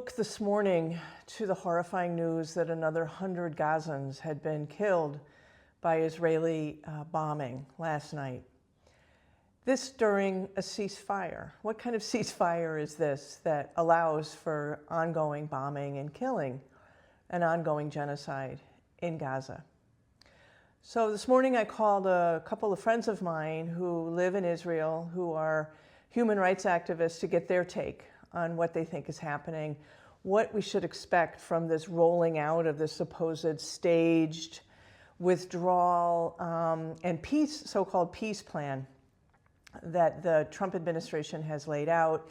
woke this morning to the horrifying news that another 100 Gazans had been killed by Israeli bombing last night. This during a ceasefire. What kind of ceasefire is this that allows for ongoing bombing and killing and ongoing genocide in Gaza? So this morning I called a couple of friends of mine who live in Israel, who are human rights activists, to get their take on what they think is happening, what we should expect from this rolling out of this supposed staged withdrawal and peace, so-called peace plan that the Trump administration has laid out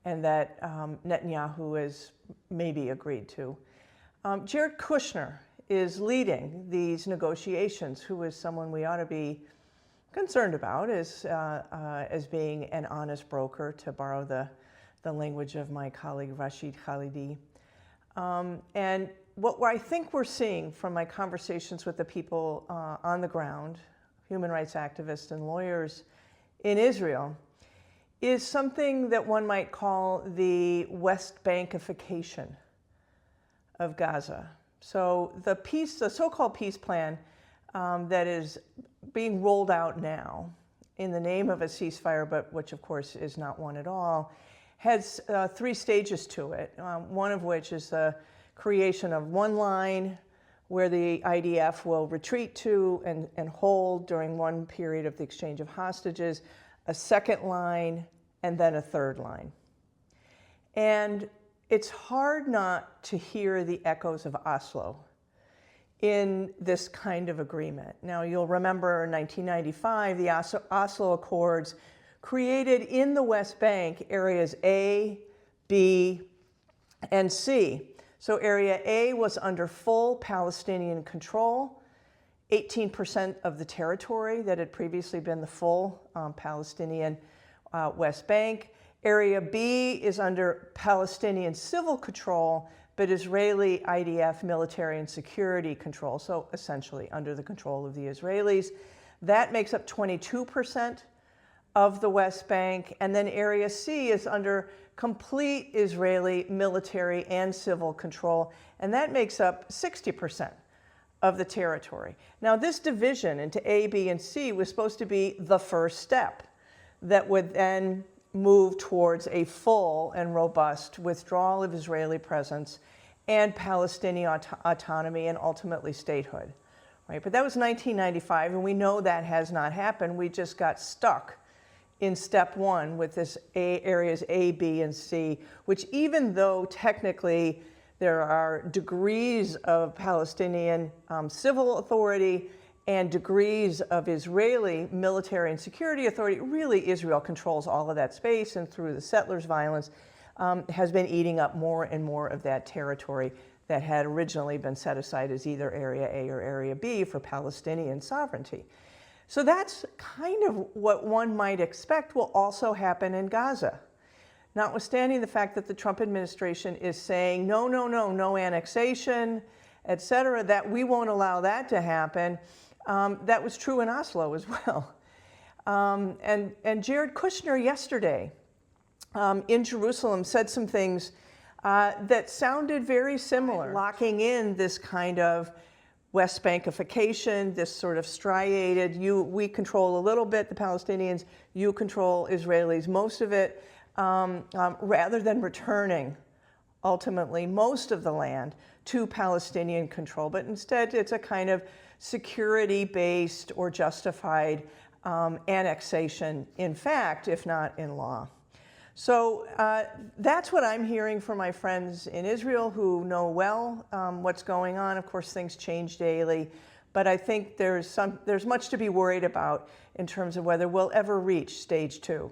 and that Netanyahu has maybe agreed to. Jared Kushner is leading these negotiations, who is someone we ought to be concerned about as being an honest broker, to borrow the language of my colleague Rashid Khalidi. And what I think we're seeing from my conversations with the people on the ground, human rights activists and lawyers in Israel, is something that one might call the Westbank-ification of Gaza. So the so-called peace plan that is being rolled out now in the name of a ceasefire, but which of course is not one at all, has three stages to it, one of which is the creation of one line where the IDF will retreat to and hold during one period of the exchange of hostages, a second line, and then a third line. And it's hard not to hear the echoes of Oslo in this kind of agreement. Now, you'll remember in 1995, the Oslo Accords created in the West Bank areas A, B, and C. So Area A was under full Palestinian control, 18% of the territory that had previously been the full Palestinian West Bank. Area B is under Palestinian civil control, but Israeli IDF military and security control, so essentially under the control of the Israelis. That makes up 22% of the West Bank, and then Area C is under complete Israeli military and civil control, and that makes up 60% of the territory. Now, this division into A, B, and C was supposed to be the first step that would then move towards a full and robust withdrawal of Israeli presence and Palestinian autonomy and ultimately statehood, right? But that was 1995, and we know that has not happened. We just got stuck in step one with this areas A, B, and C, which, even though technically there are degrees of Palestinian civil authority and degrees of Israeli military and security authority, really Israel controls all of that space, and through the settlers' violence has been eating up more and more of that territory that had originally been set aside as either Area A or Area B for Palestinian sovereignty. So that's kind of what one might expect will also happen in Gaza. Notwithstanding the fact that the Trump administration is saying, no, no, no, no annexation, et cetera, that we won't allow that to happen. That was true in Oslo as well. And Jared Kushner yesterday in Jerusalem said some things that sounded very similar, locking in this kind of Westbankification, this sort of striated, we control a little bit, the Palestinians, you control Israelis, most of it, rather than returning ultimately most of the land to Palestinian control. But instead, it's a kind of security-based or justified annexation, in fact, if not in law. So that's what I'm hearing from my friends in Israel who know well what's going on. Of course, things change daily, but I think there's much to be worried about in terms of whether we'll ever reach stage two.